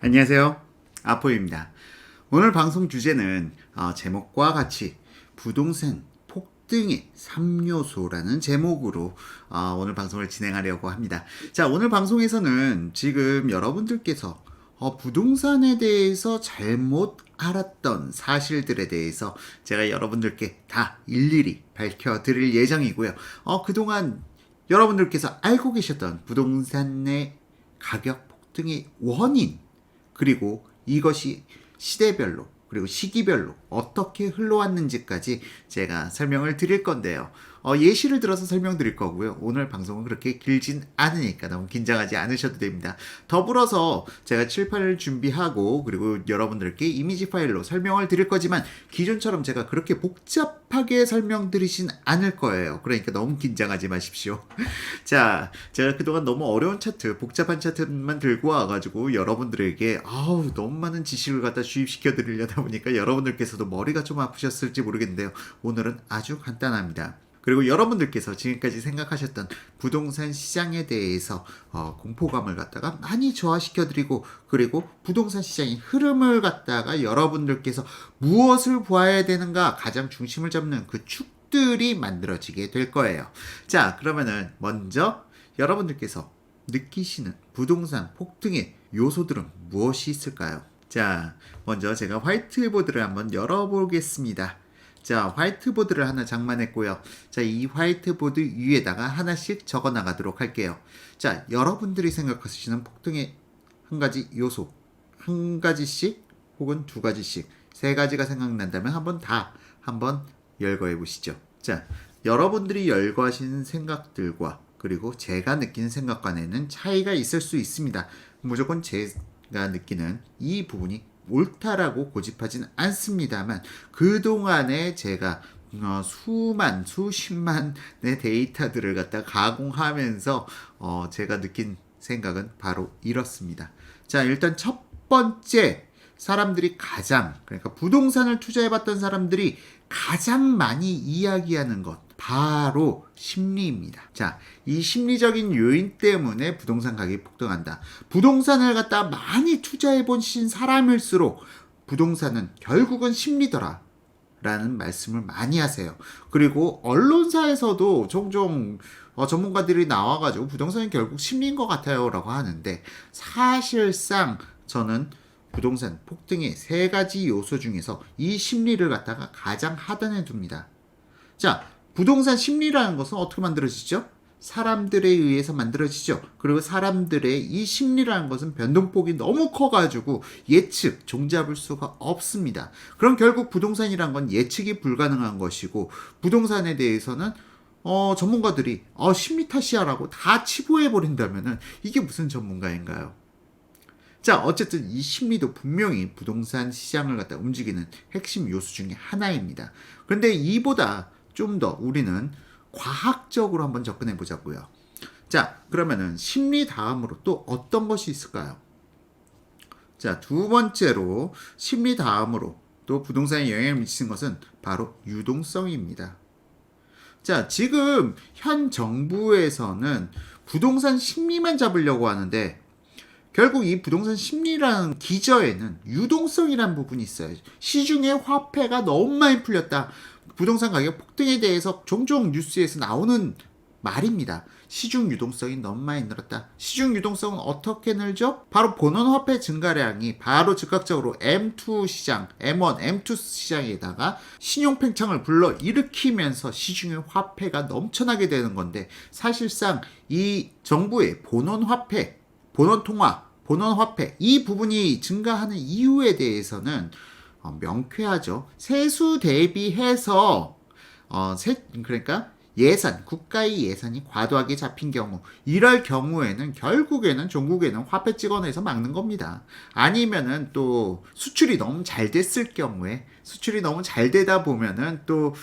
안녕하세요. 아포입니다. 오늘 방송 주제는 제목과 같이 부동산 폭등의 3요소라는 제목으로 오늘 방송을 진행하려고 합니다. 자, 오늘 방송에서는 지금 여러분들께서 부동산에 대해서 잘못 알았던 사실들에 대해서 제가 여러분들께 다 일일이 밝혀드릴 예정이고요. 그동안 여러분들께서 알고 계셨던 부동산의 가격 폭등의 원인, 그리고 이것이 시대별로 그리고 시기별로 어떻게 흘러왔는지까지 제가 설명을 드릴 건데요. 예시를 들어서 설명드릴 거고요. 오늘 방송은 그렇게 길진 않으니까 너무 긴장하지 않으셔도 됩니다. 더불어서 제가 칠판을 준비하고 그리고 여러분들께 이미지 파일로 설명을 드릴 거지만 기존처럼 제가 그렇게 복잡하게 설명드리진 않을 거예요. 그러니까 너무 긴장하지 마십시오. 자, 제가 그동안 너무 어려운 차트, 복잡한 차트만 들고 와가지고 여러분들에게 너무 많은 지식을 갖다 주입시켜 드리려다 보니까 여러분들께서도 머리가 좀 아프셨을지 모르겠는데요. 오늘은 아주 간단합니다. 그리고 여러분들께서 지금까지 생각하셨던 부동산 시장에 대해서 공포감을 갖다가 많이 저하시켜드리고, 그리고 부동산 시장의 흐름을 갖다가 여러분들께서 무엇을 보아야 되는가 가장 중심을 잡는 그 축들이 만들어지게 될 거예요. 자, 그러면은 먼저 여러분들께서 느끼시는 부동산 폭등의 요소들은 무엇이 있을까요? 자, 먼저 제가 화이트보드를 한번 열어보겠습니다. 자, 화이트보드를 하나 장만했고요. 자, 이 화이트보드 위에다가 하나씩 적어 나가도록 할게요. 자, 여러분들이 생각하시는 폭등의 한 가지 요소, 한 가지씩 혹은 두 가지씩, 세 가지가 생각난다면 한번 열거해 보시죠. 자, 여러분들이 열거하시는 생각들과 그리고 제가 느끼는 생각 간에는 차이가 있을 수 있습니다. 무조건 제가 느끼는 이 부분이 옳다라고 고집하진 않습니다만, 그동안에 제가 수십만의 데이터들을 갖다 가공하면서 제가 느낀 생각은 바로 이렇습니다. 자, 일단 첫 번째, 그러니까 부동산을 투자해봤던 사람들이 가장 많이 이야기하는 것, 바로 심리입니다. 자, 이 심리적인 요인 때문에 부동산 가격이 폭등한다. 부동산을 갖다 많이 투자해본 사람일수록 부동산은 결국은 심리더라 라는 말씀을 많이 하세요. 그리고 언론사에서도 종종 전문가들이 나와가지고 부동산은 결국 심리인 것 같아요 라고 하는데, 사실상 저는 부동산 폭등의 세 가지 요소 중에서 이 심리를 갖다가 가장 하단에 둡니다. 자, 부동산 심리라는 것은 어떻게 만들어지죠? 사람들에 의해서 만들어지죠. 그리고 사람들의 이 심리라는 것은 변동폭이 너무 커가지고 종잡을 수가 없습니다. 그럼 결국 부동산이란 건 예측이 불가능한 것이고, 부동산에 대해서는 전문가들이 심리 탓이야라고 다 치부해버린다면은 이게 무슨 전문가인가요? 자, 어쨌든 이 심리도 분명히 부동산 시장을 갖다 움직이는 핵심 요소 중에 하나입니다. 그런데 이보다 좀 더 우리는 과학적으로 한번 접근해 보자고요. 자, 그러면은 심리 다음으로 또 어떤 것이 있을까요? 자, 두 번째로 심리 다음으로 또 부동산에 영향을 미치는 것은 바로 유동성입니다. 자, 지금 현 정부에서는 부동산 심리만 잡으려고 하는데, 결국 이 부동산 심리라는 기저에는 유동성이라는 부분이 있어요. 시중에 화폐가 너무 많이 풀렸다. 부동산 가격 폭등에 대해서 종종 뉴스에서 나오는 말입니다. 시중 유동성이 너무 많이 늘었다. 시중 유동성은 어떻게 늘죠? 바로 본원 화폐 증가량이 바로 즉각적으로 M2 시장, M1, M2 시장에다가 신용 팽창을 불러 일으키면서 시중의 화폐가 넘쳐나게 되는 건데, 사실상 이 정부의 본원 화폐, 본원 통화, 본원 화폐 이 부분이 증가하는 이유에 대해서는 명쾌하죠. 세수 대비해서 그러니까 국가의 예산이 과도하게 잡힌 경우, 이럴 경우에는 결국에는 종국에는 화폐 찍어내서 막는 겁니다. 아니면은 또 수출이 너무 잘 됐을 경우에, 수출이 너무 잘 되다 보면은 또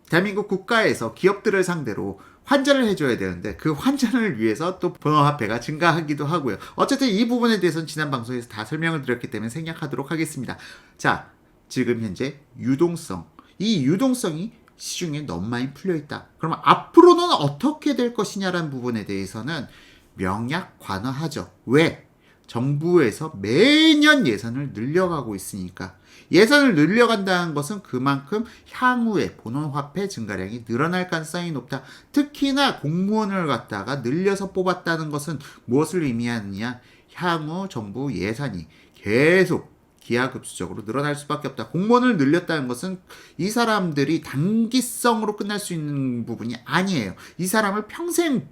대한민국 국가에서 기업들을 상대로 환전을 해줘야 되는데, 그 환전을 위해서 또 번호화폐가 증가하기도 하고요. 어쨌든 이 부분에 대해서는 지난 방송에서 다 설명을 드렸기 때문에 생략하도록 하겠습니다. 자, 지금 현재 유동성, 이 유동성이 시중에 너무 많이 풀려있다. 그러면 앞으로는 어떻게 될 것이냐라는 부분에 대해서는 명약관화하죠. 왜? 정부에서 매년 예산을 늘려가고 있으니까 예산을 늘려간다는 것은 그만큼 향후에 본원화폐 증가량이 늘어날 가능성이 높다. 특히나 공무원을 갖다가 늘려서 뽑았다는 것은 무엇을 의미하느냐? 향후 정부 예산이 계속 기하급수적으로 늘어날 수밖에 없다. 공무원을 늘렸다는 것은 이 사람들이 단기성으로 끝날 수 있는 부분이 아니에요. 이 사람을 평생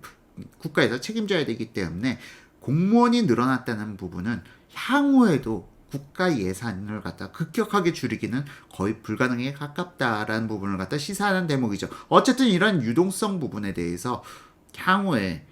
국가에서 책임져야 되기 때문에 공무원이 늘어났다는 부분은 향후에도 국가 예산을 갖다 급격하게 줄이기는 거의 불가능에 가깝다라는 부분을 갖다 시사하는 대목이죠. 어쨌든 이런 유동성 부분에 대해서 향후에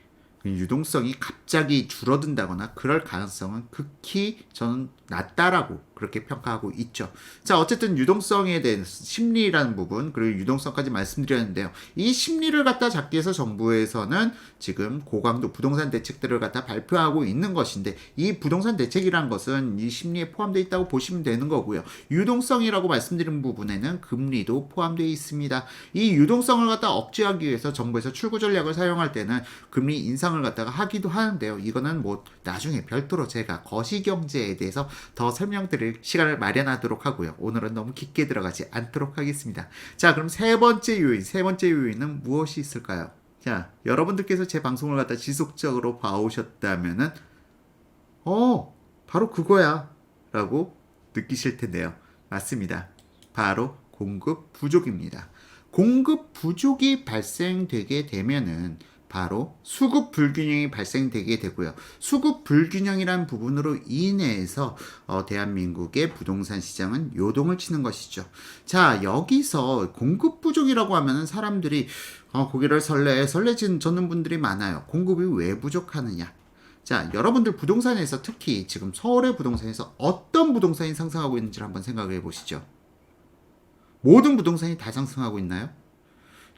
유동성이 갑자기 줄어든다거나 그럴 가능성은 극히 저는 낮다라고 그렇게 평가하고 있죠. 자, 어쨌든 유동성에 대한 심리라는 부분 그리고 유동성까지 말씀드렸는데요. 이 심리를 갖다 잡기 위해서 정부에서는 지금 고강도 부동산 대책들을 갖다 발표하고 있는 것인데 이 부동산 대책이란 것은 이 심리에 포함되어 있다고 보시면 되는 거고요. 유동성이라고 말씀드린 부분에는 금리도 포함되어 있습니다. 이 유동성을 갖다 억제하기 위해서 정부에서 출구 전략을 사용할 때는 금리 인상을 갖다가 하기도 하는데요. 이거는 뭐 나중에 별도로 제가 거시경제에 대해서 더 설명드릴 시간을 마련하도록 하고요. 오늘은 너무 깊게 들어가지 않도록 하겠습니다. 자, 그럼 세 번째 요인은 무엇이 있을까요? 자, 여러분들께서 제 방송을 갖다 지속적으로 봐오셨다면은 바로 그거야 라고 느끼실 텐데요. 맞습니다. 바로 공급 부족입니다. 공급 부족이 발생되게 되면은 바로 수급 불균형이 발생되게 되고요. 수급 불균형이란 부분으로 인해서 대한민국의 부동산 시장은 요동을 치는 것이죠. 자, 여기서 공급 부족이라고 하면은 사람들이 고개를 설레지는 분들이 많아요. 공급이 왜 부족하느냐? 자, 여러분들 부동산에서 특히 지금 서울의 부동산에서 어떤 부동산이 상승하고 있는지를 한번 생각해 보시죠. 모든 부동산이 다 상승하고 있나요?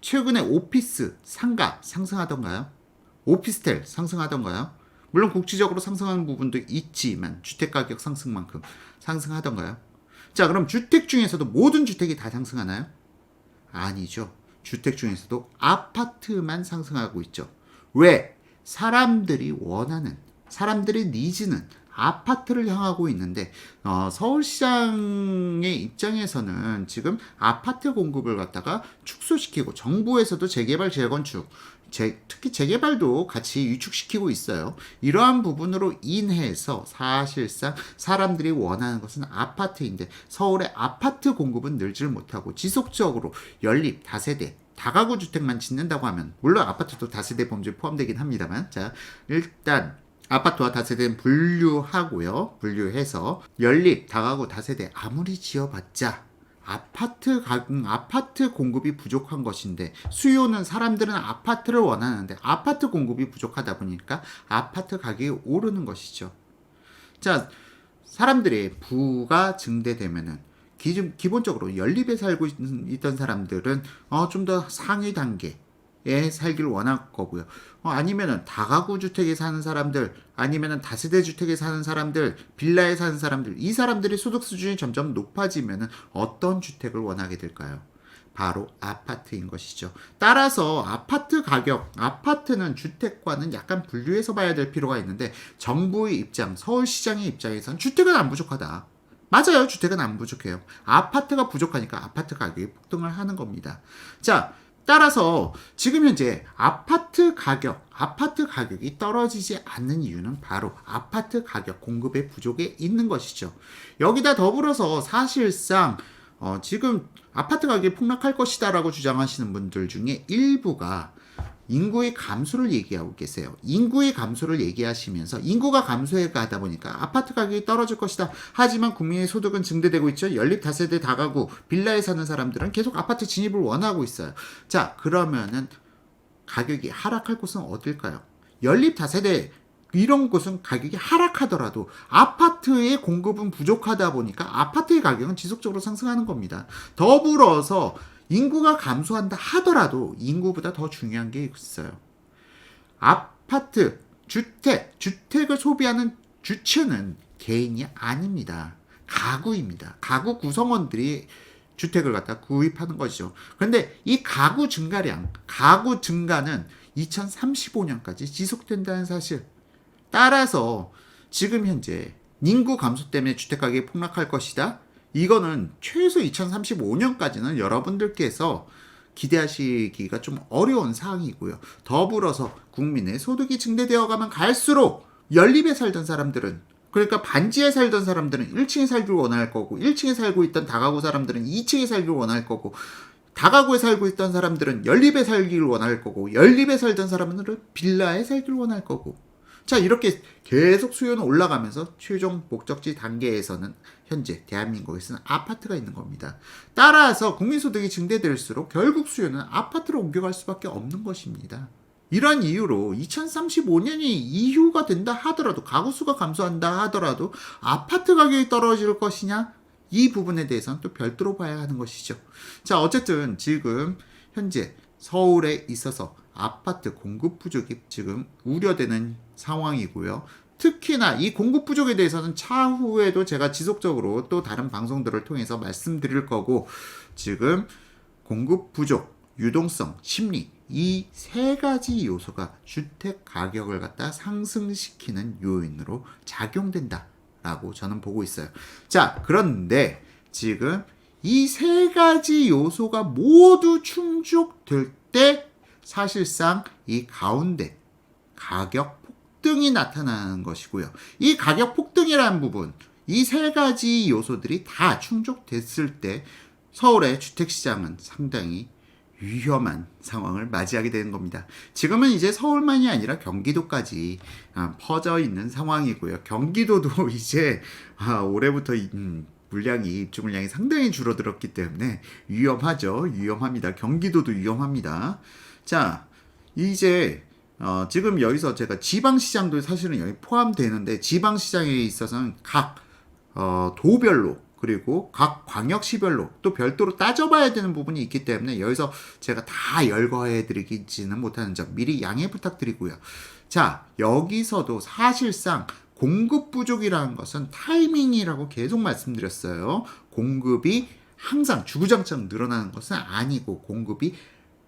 최근에 오피스, 상가 상승하던가요? 오피스텔 상승하던가요? 물론 국지적으로 상승하는 부분도 있지만 주택가격 상승만큼 상승하던가요? 자, 그럼 주택 중에서도 모든 주택이 다 상승하나요? 아니죠. 주택 중에서도 아파트만 상승하고 있죠. 왜? 사람들이 원하는, 사람들의 니즈는 아파트를 향하고 있는데 서울시장의 입장에서는 지금 아파트 공급을 갖다가 축소시키고 정부에서도 재개발 재건축 특히 재개발도 같이 위축시키고 있어요. 이러한 부분으로 인해서 사실상 사람들이 원하는 것은 아파트인데 서울의 아파트 공급은 늘질 못하고 지속적으로 연립 다세대 다가구 주택만 짓는다고 하면 물론 아파트도 다세대 범주에 포함되긴 합니다만 자, 일단 아파트와 다세대는 분류하고요. 분류해서 연립, 다가구, 다세대 아무리 지어봤자 아파트 공급이 부족한 것인데 수요는 사람들은 아파트를 원하는데 아파트 공급이 부족하다 보니까 아파트 가격이 오르는 것이죠. 자, 사람들의 부가 증대되면은 기본적으로 연립에 살고 있던 사람들은 좀 더 상위 단계 살기를 원할 거고요. 아니면은 다가구 주택에 사는 사람들, 아니면은 다세대 주택에 사는 사람들, 빌라에 사는 사람들, 이 사람들의 소득 수준이 점점 높아지면은 어떤 주택을 원하게 될까요? 바로 아파트인 것이죠. 따라서 아파트 가격, 아파트는 주택과는 약간 분류해서 봐야 될 필요가 있는데 정부의 입장, 서울시장의 입장에서는 주택은 안 부족하다. 맞아요. 주택은 안 부족해요. 아파트가 부족하니까 아파트 가격이 폭등을 하는 겁니다. 자, 따라서 지금 현재 아파트 가격이 떨어지지 않는 이유는 바로 아파트 가격 공급의 부족에 있는 것이죠. 여기다 더불어서 사실상 지금 아파트 가격이 폭락할 것이다라고 주장하시는 분들 중에 일부가 인구의 감소를 얘기하고 계세요. 인구의 감소를 얘기하시면서 인구가 감소해 가다 보니까 아파트 가격이 떨어질 것이다. 하지만 국민의 소득은 증대되고 있죠. 연립 다세대 다가구 빌라에 사는 사람들은 계속 아파트 진입을 원하고 있어요. 자, 그러면은 가격이 하락할 곳은 어딜까요? 연립 다세대 이런 곳은 가격이 하락하더라도 아파트의 공급은 부족하다 보니까 아파트의 가격은 지속적으로 상승하는 겁니다. 더불어서 인구가 감소한다 하더라도 인구보다 더 중요한 게 있어요. 아파트, 주택을 소비하는 주체는 개인이 아닙니다. 가구입니다. 가구 구성원들이 주택을 갖다 구입하는 것이죠. 그런데 이 가구 증가는 2035년까지 지속된다는 사실. 따라서 지금 현재 인구 감소 때문에 주택가격이 폭락할 것이다. 이거는 최소 2035년까지는 여러분들께서 기대하시기가 좀 어려운 사항이고요. 더불어서 국민의 소득이 증대되어 가면 갈수록 연립에 살던 사람들은, 그러니까 반지에 살던 사람들은 1층에 살기를 원할 거고, 1층에 살고 있던 다가구 사람들은 2층에 살기를 원할 거고, 다가구에 살고 있던 사람들은 연립에 살기를 원할 거고, 연립에 살던 사람들은 빌라에 살기를 원할 거고. 자, 이렇게 계속 수요는 올라가면서 최종 목적지 단계에서는 현재 대한민국에서는 아파트가 있는 겁니다. 따라서 국민소득이 증대될수록 결국 수요는 아파트로 옮겨갈 수밖에 없는 것입니다. 이런 이유로 2035년이 이후가 된다 하더라도, 가구수가 감소한다 하더라도 아파트 가격이 떨어질 것이냐? 이 부분에 대해서는 또 별도로 봐야 하는 것이죠. 자, 어쨌든 지금 현재 서울에 있어서 아파트 공급 부족이 지금 우려되는 상황이고요. 특히나 이 공급 부족에 대해서는 차후에도 제가 지속적으로 또 다른 방송들을 통해서 말씀드릴 거고, 지금 공급 부족, 유동성, 심리, 이 세 가지 요소가 주택 가격을 갖다 상승시키는 요인으로 작용된다라고 저는 보고 있어요. 자, 그런데 지금 이 세 가지 요소가 모두 충족될 때 사실상 이 가운데 가격 폭등이 나타나는 것이고요. 이 가격 폭등이라는 부분, 이 세 가지 요소들이 다 충족됐을 때 서울의 주택시장은 상당히 위험한 상황을 맞이하게 되는 겁니다. 지금은 이제 서울만이 아니라 경기도까지 퍼져 있는 상황이고요. 경기도도 이제 올해부터 입주 물량이 상당히 줄어들었기 때문에 위험하죠. 위험합니다. 경기도도 위험합니다. 자, 이제 지금 여기서 제가 지방시장도 사실은 여기 포함되는데, 지방시장에 있어서는 각 도별로, 그리고 각 광역시별로 또 별도로 따져봐야 되는 부분이 있기 때문에 여기서 제가 다 열거해 드리지는 못하는 점 미리 양해 부탁드리고요. 자, 여기서도 사실상 공급 부족이라는 것은 타이밍이라고 계속 말씀드렸어요. 공급이 항상 주구장창 늘어나는 것은 아니고, 공급이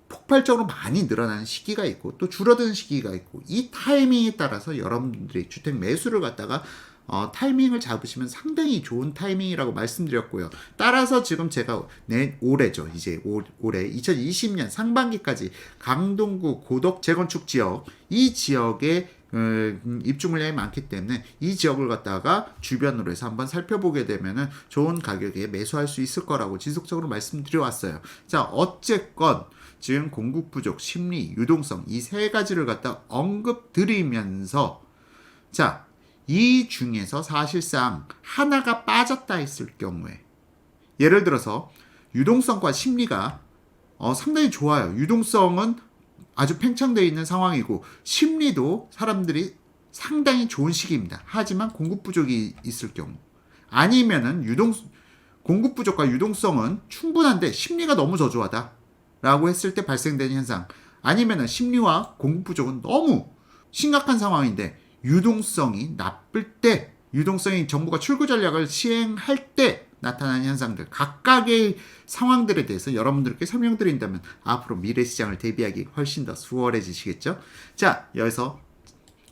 폭발적으로 많이 늘어나는 시기가 있고 또 줄어드는 시기가 있고, 이 타이밍에 따라서 여러분들이 주택 매수를 갖다가 타이밍을 잡으시면 상당히 좋은 타이밍이라고 말씀드렸고요. 따라서 지금 제가 올해죠. 이제 올해 2020년 상반기까지 강동구 고덕 재건축 지역, 이 지역에 입주 물량이 많기 때문에 이 지역을 갖다가 주변으로 해서 한번 살펴보게 되면은 좋은 가격에 매수할 수 있을 거라고 지속적으로 말씀드려 왔어요. 자, 어쨌건 지금 공급 부족, 심리, 유동성, 이 세 가지를 갖다 언급드리면서, 자, 이 중에서 사실상 하나가 빠졌다 했을 경우에, 예를 들어서 유동성과 심리가 상당히 좋아요. 유동성은 아주 팽창되어 있는 상황이고, 심리도 사람들이 상당히 좋은 시기입니다. 하지만 공급 부족이 있을 경우, 아니면은 공급 부족과 유동성은 충분한데 심리가 너무 저조하다 라고 했을 때 발생되는 현상, 아니면은 심리와 공급 부족은 너무 심각한 상황인데 유동성이 나쁠 때, 유동성이 정부가 출구 전략을 시행할 때 나타나는 현상들, 각각의 상황들에 대해서 여러분들께 설명드린다면 앞으로 미래 시장을 대비하기 훨씬 더 수월해지시겠죠? 자, 여기서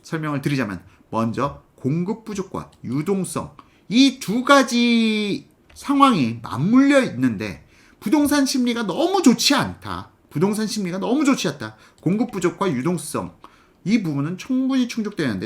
설명을 드리자면, 먼저 공급 부족과 유동성, 이 두 가지 상황이 맞물려 있는데 부동산 심리가 너무 좋지 않다. 부동산 심리가 너무 좋지 않다. 공급 부족과 유동성, 이 부분은 충분히 충족되는데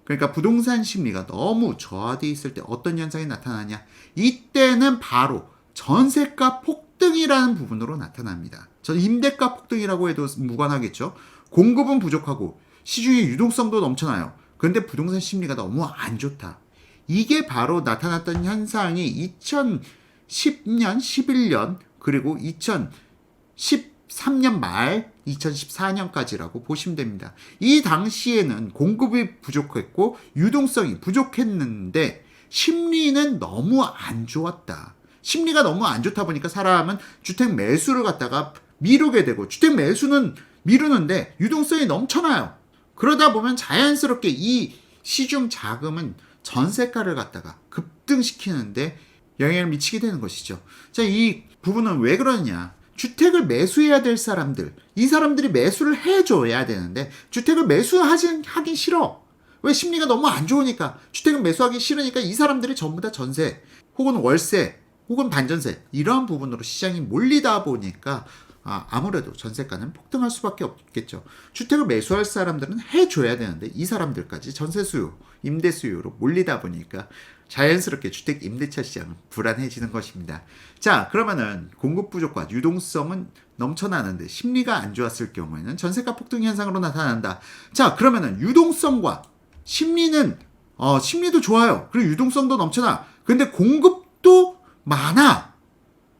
그러니까 부동산 심리가 너무 저하되어 있을 때 어떤 현상이 나타나냐? 이때는 바로 전세가 폭등이라는 부분으로 나타납니다. 임대가 폭등이라고 해도 무관하겠죠. 공급은 부족하고 시중에 유동성도 넘쳐나요. 그런데 부동산 심리가 너무 안 좋다. 이게 바로 나타났던 현상이 2010년, 11년, 그리고 2013년 말 2014년까지라고 보시면 됩니다. 이 당시에는 공급이 부족했고 유동성이 부족했는데 심리는 너무 안 좋았다. 심리가 너무 안 좋다 보니까 사람은 주택 매수를 갖다가 미루게 되고, 주택 매수는 미루는데 유동성이 넘쳐나요. 그러다 보면 자연스럽게 이 시중 자금은 전세가를 갖다가 급등시키는데 영향을 미치게 되는 것이죠. 자, 이 부분은 왜 그러냐? 주택을 매수해야 될 사람들, 이 사람들이 매수를 해줘야 되는데 주택을 매수하긴 싫어. 왜? 심리가 너무 안 좋으니까, 주택을 매수하기 싫으니까 이 사람들이 전부 다 전세 혹은 월세 혹은 반전세 이러한 부분으로 시장이 몰리다 보니까 아무래도 전세가는 폭등할 수밖에 없겠죠. 주택을 매수할 사람들은 해줘야 되는데 이 사람들까지 전세 수요, 임대 수요로 몰리다 보니까 자연스럽게 주택 임대차 시장은 불안해지는 것입니다. 자, 그러면은 공급 부족과 유동성은 넘쳐나는데 심리가 안 좋았을 경우에는 전세가 폭등 현상으로 나타난다. 자, 그러면은 유동성과 심리도 좋아요. 그리고 유동성도 넘쳐나. 근데 공급도 많아.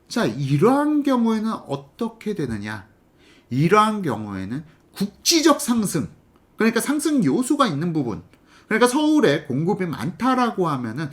자, 이러한 경우에는 어떻게 되느냐? 이러한 경우에는 국지적 상승, 그러니까 상승 요소가 있는 부분. 그러니까 서울에 공급이 많다라고 하면은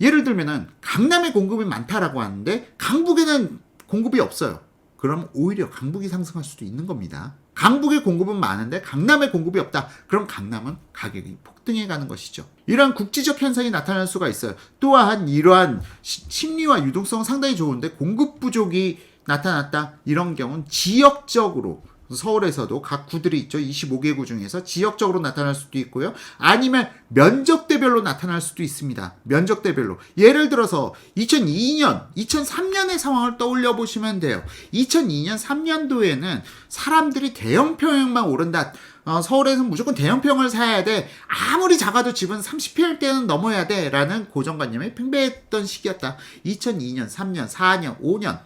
예를 들면은 강남에 공급이 많다라고 하는데 강북에는 공급이 없어요. 그럼 오히려 강북이 상승할 수도 있는 겁니다. 강북에 공급은 많은데 강남에 공급이 없다. 그럼 강남은 가격이 폭등해 가는 것이죠. 이러한 국지적 현상이 나타날 수가 있어요. 또한 이러한 심리와 유동성은 상당히 좋은데 공급 부족이 나타났다. 이런 경우는 지역적으로 서울에서도 각 구들이 있죠. 25개 구 중에서 지역적으로 나타날 수도 있고요. 아니면 면적대별로 나타날 수도 있습니다. 면적대별로. 예를 들어서 2002년, 2003년의 상황을 떠올려 보시면 돼요. 2002년, 3년도에는 사람들이 대형 평형만 오른다. 서울에서는 무조건 대형 평을 사야 돼. 아무리 작아도 집은 30평대는 넘어야 돼. 라는 고정관념이 팽배했던 시기였다. 2002년, 3년, 4년, 5년.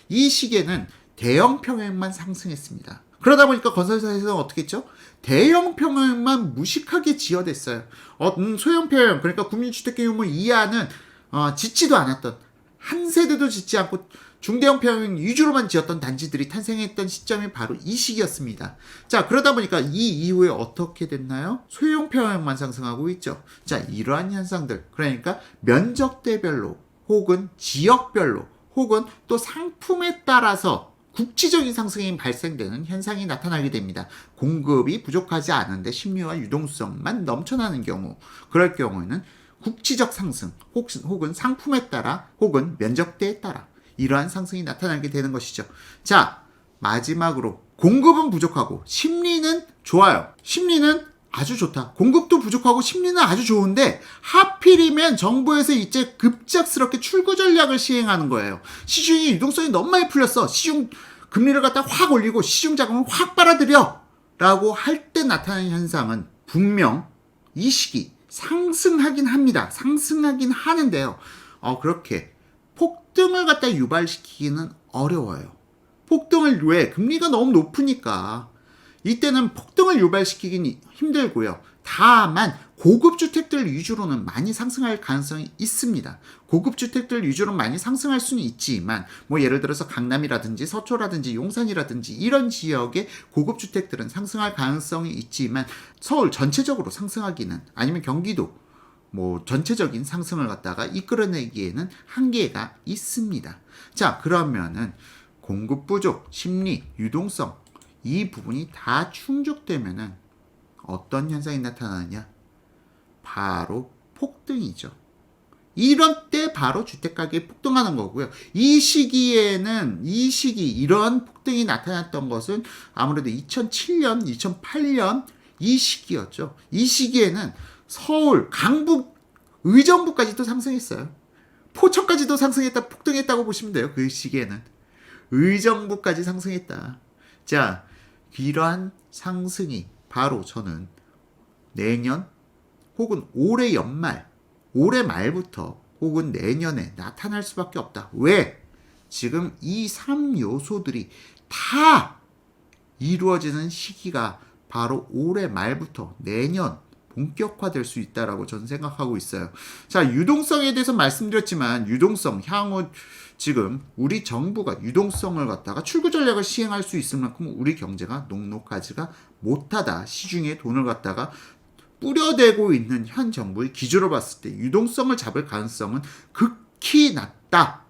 이 시기에는 대형 평형만 상승했습니다. 그러다 보니까 건설사에서는 어떻게 했죠? 대형 평형만 무식하게 지어댔어요. 소형 평형, 그러니까 국민주택규모 이하는 짓지도 않았던, 한 세대도 짓지 않고 중대형 평형 위주로만 지었던 단지들이 탄생했던 시점이 바로 이 시기였습니다. 자, 그러다 보니까 이 이후에 어떻게 됐나요? 소형 평형만 상승하고 있죠. 자, 이러한 현상들, 그러니까 면적대별로 혹은 지역별로 혹은 또 상품에 따라서 국지적인 상승이 발생되는 현상이 나타나게 됩니다. 공급이 부족하지 않은데 심리와 유동성만 넘쳐나는 경우, 그럴 경우에는 국지적 상승 혹은 상품에 따라 혹은 면적대에 따라 이러한 상승이 나타나게 되는 것이죠. 자, 마지막으로 공급은 부족하고 심리는 좋아요. 심리는 아주 좋다. 공급도 부족하고 심리는 아주 좋은데 하필이면 정부에서 이제 급작스럽게 출구 전략을 시행하는 거예요. 시중이 유동성이 너무 많이 풀렸어. 시중 금리를 갖다 확 올리고 시중 자금을 확 빨아들여 라고 할 때 나타나는 현상은 분명 이 시기 상승하긴 합니다. 상승하긴 하는데요. 그렇게 폭등을 갖다 유발시키기는 어려워요. 폭등을 왜? 금리가 너무 높으니까. 이때는 폭등을 유발시키긴 힘들고요. 다만 고급 주택들 위주로는 많이 상승할 가능성이 있습니다. 고급 주택들 위주로 많이 상승할 수는 있지만 예를 들어서 강남이라든지 서초라든지 용산이라든지 이런 지역의 고급 주택들은 상승할 가능성이 있지만 서울 전체적으로 상승하기는 아니면 경기도 전체적인 상승을 갖다가 이끌어내기에는 한계가 있습니다. 자, 그러면은 공급 부족, 심리, 유동성 이 부분이 다 충족되면은 어떤 현상이 나타나느냐? 바로 폭등이죠. 이런 때 바로 주택가격이 폭등하는 거고요. 이 시기에는 이런 폭등이 나타났던 것은 아무래도 2007년, 2008년 이 시기였죠. 이 시기에는 서울, 강북, 의정부까지도 상승했어요. 포천까지도 상승했다, 폭등했다고 보시면 돼요. 그 시기에는. 의정부까지 상승했다. 자, 이러한 상승이 바로 저는 내년 혹은 올해 연말, 올해 말부터 혹은 내년에 나타날 수밖에 없다. 왜? 지금 이 3요소들이 다 이루어지는 시기가 바로 올해 말부터 내년 본격화될 수 있다라고 저는 생각하고 있어요. 자, 유동성에 대해서 말씀드렸지만 유동성 향후 지금 우리 정부가 유동성을 갖다가 출구 전략을 시행할 수 있을 만큼 우리 경제가 녹록하지가 못하다. 시중에 돈을 갖다가 뿌려대고 있는 현 정부의 기조로 봤을 때 유동성을 잡을 가능성은 극히 낮다.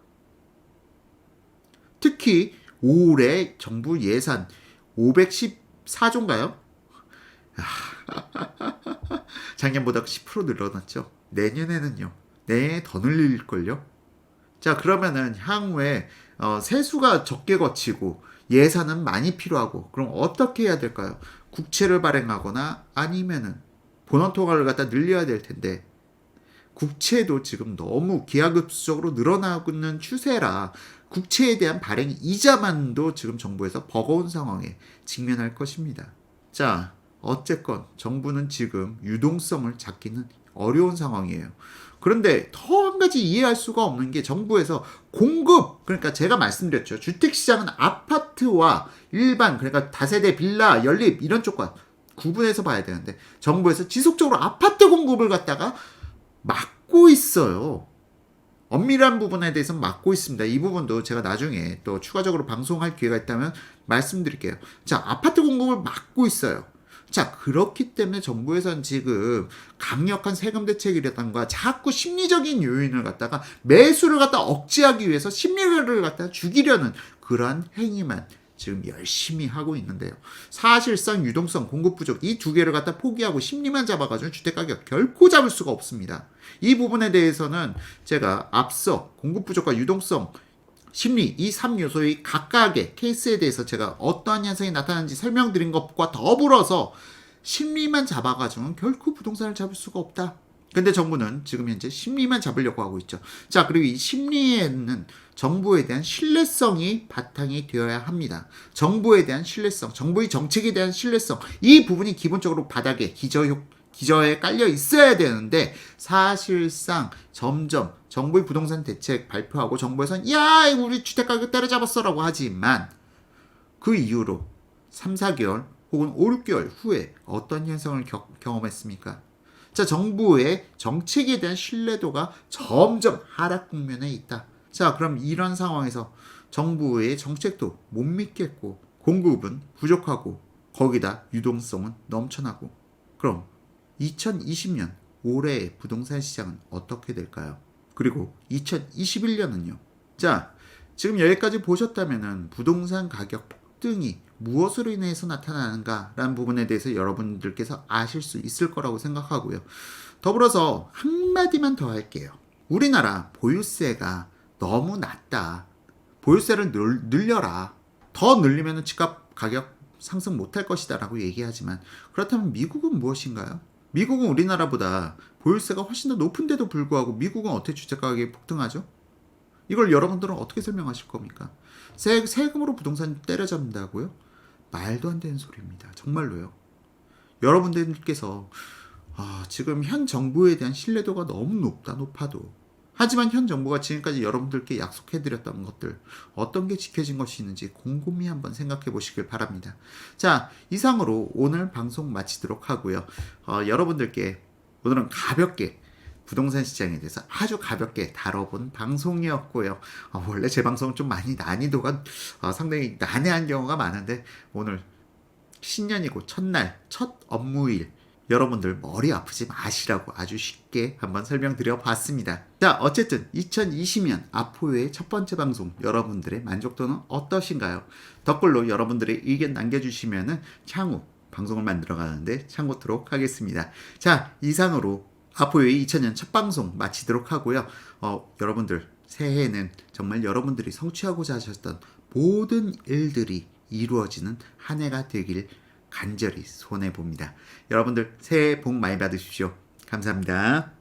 특히 올해 정부 예산 514조인가요? 작년보다 10% 늘어났죠. 내년에는요. 내년에 더 늘릴걸요. 자, 그러면은 향후에 세수가 적게 거치고 예산은 많이 필요하고 그럼 어떻게 해야 될까요? 국채를 발행하거나 아니면은 본원 통화를 갖다 늘려야 될 텐데 국채도 지금 너무 기하급수적으로 늘어나고 있는 추세라 국채에 대한 발행 이자만도 지금 정부에서 버거운 상황에 직면할 것입니다. 자, 어쨌건 정부는 지금 유동성을 잡기는 어려운 상황이에요. 그런데 더 한 가지 이해할 수가 없는 게 정부에서 공급, 그러니까 제가 말씀드렸죠. 주택시장은 아파트와 일반, 그러니까 다세대 빌라, 연립 이런 쪽과 구분해서 봐야 되는데 정부에서 지속적으로 아파트 공급을 갖다가 막고 있어요. 엄밀한 부분에 대해서는 막고 있습니다. 이 부분도 제가 나중에 또 추가적으로 방송할 기회가 있다면 말씀드릴게요. 자, 아파트 공급을 막고 있어요. 자, 그렇기 때문에 정부에서는 지금 강력한 세금 대책이라던가 자꾸 심리적인 요인을 갖다가 매수를 갖다 억제하기 위해서 심리를 갖다 죽이려는 그러한 행위만 지금 열심히 하고 있는데요. 사실상 유동성, 공급 부족 이 두 개를 갖다 포기하고 심리만 잡아가지고 주택가격 결코 잡을 수가 없습니다. 이 부분에 대해서는 제가 앞서 공급 부족과 유동성, 심리 이 3요소의 각각의 케이스에 대해서 제가 어떠한 현상이 나타나는지 설명드린 것과 더불어서 심리만 잡아가지고는 결코 부동산을 잡을 수가 없다. 근데 정부는 지금 현재 심리만 잡으려고 하고 있죠. 자, 그리고 이 심리에는 정부에 대한 신뢰성이 바탕이 되어야 합니다. 정부에 대한 신뢰성, 정부의 정책에 대한 신뢰성, 이 부분이 기본적으로 바닥에 기저에 깔려 있어야 되는데 사실상 점점 정부의 부동산 대책 발표하고 정부에서는 야 우리 주택가격 때려잡았어라고 하지만 그 이후로 3, 4개월 혹은 5, 6개월 후에 어떤 현상을 경험했습니까? 자, 정부의 정책에 대한 신뢰도가 점점 하락 국면에 있다. 자, 그럼 이런 상황에서 정부의 정책도 못 믿겠고 공급은 부족하고 거기다 유동성은 넘쳐나고 그럼 2020년 올해의 부동산 시장은 어떻게 될까요? 그리고 2021년은요. 자, 지금 여기까지 보셨다면은 부동산 가격 폭등이 무엇으로 인해서 나타나는가라는 부분에 대해서 여러분들께서 아실 수 있을 거라고 생각하고요. 더불어서 한마디만 더 할게요. 우리나라 보유세가 너무 낮다. 보유세를 늘려라. 더 늘리면 집값 가격 상승 못할 것이다 라고 얘기하지만 그렇다면 미국은 무엇인가요? 미국은 우리나라보다 보유세가 훨씬 더 높은데도 불구하고 미국은 어떻게 주택가격이 폭등하죠? 이걸 여러분들은 어떻게 설명하실 겁니까? 세금으로 부동산 때려잡는다고요? 말도 안 되는 소리입니다. 정말로요. 여러분들께서 지금 현 정부에 대한 신뢰도가 너무 높아도 하지만 현 정부가 지금까지 여러분들께 약속해드렸던 것들 어떤 게 지켜진 것이 있는지 곰곰이 한번 생각해 보시길 바랍니다. 자, 이상으로 오늘 방송 마치도록 하고요. 여러분들께 오늘은 가볍게 부동산 시장에 대해서 아주 가볍게 다뤄본 방송이었고요. 원래 제 방송은 좀 많이 난이도가 상당히 난해한 경우가 많은데 오늘 신년이고 첫날, 첫 업무일 여러분들 머리 아프지 마시라고 아주 쉽게 한번 설명드려 봤습니다. 자, 어쨌든 2020년 아포유의 첫 번째 방송 여러분들의 만족도는 어떠신가요? 댓글로 여러분들의 의견 남겨주시면은 향후 방송을 만들어 가는데 참고토록 하겠습니다. 자, 이상으로 아포유의 2000년 첫 방송 마치도록 하고요. 여러분들 새해에는 정말 여러분들이 성취하고자 하셨던 모든 일들이 이루어지는 한 해가 되길 간절히 소원해 봅니다. 여러분들 새해 복 많이 받으십시오. 감사합니다.